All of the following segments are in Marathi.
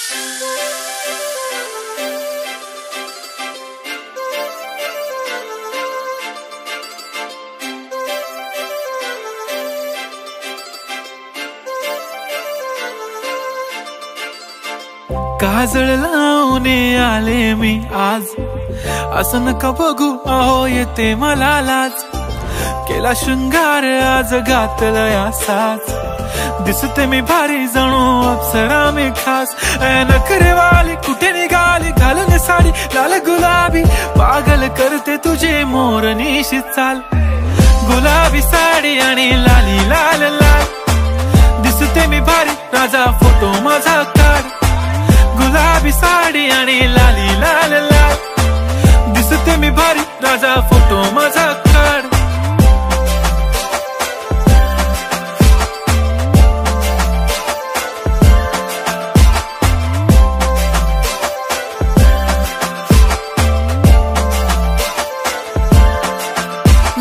काजळ लावून आले मी आज, असं नका बघू अहो येते मला लाज. केला शृंगार आज घातला या साज, दिसते मी भारी जणू अप्सरा मी खास. नखरेवाली कुठे निघाली घालून साडी लाल गुलाबी, पागल करते तुझे मोरनीशी चाल. गुलाबी साडी आणि लाली लाल लाल, दिसते मी भारी राजा फोटो माझा काढ. गुलाबी साडी आणि लाली लाल लाल, दिसते मी भारी राजा फोटो माझा काढ.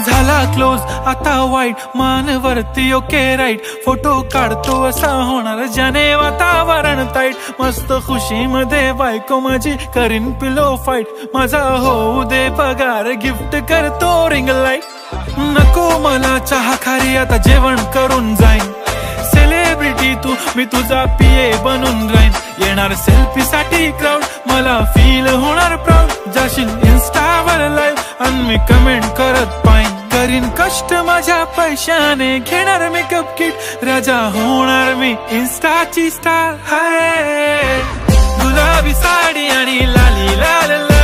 झाला क्लोज आता वाईट, मान वरती ओके राईट. फोटो काढतो असा होणार ज्याने वातावरण ताईट. मस्त खुशी मध्ये बायको माझी करीन पिलो फाईट. माझा होऊ दे पगार गिफ्ट करतो रिंग लाईट. नको मला चहा खारी आता जेवण करून जाईन. सेलिब्रिटी तू मी तुझा पिये बनून राहीन. येणार सेल्फी साठी क्राऊड मला फील होणार प्राऊड. जाशील इन्स्टावर लाईव्ह आणि मी कमेंट करत पाईन. करीन कष्ट माझ्या पैशाने घेणार मेकअप किट. राजा होणार मी इन्स्टाची स्टार. हाय गुलाबी साडी आणि लाली लाल लाल,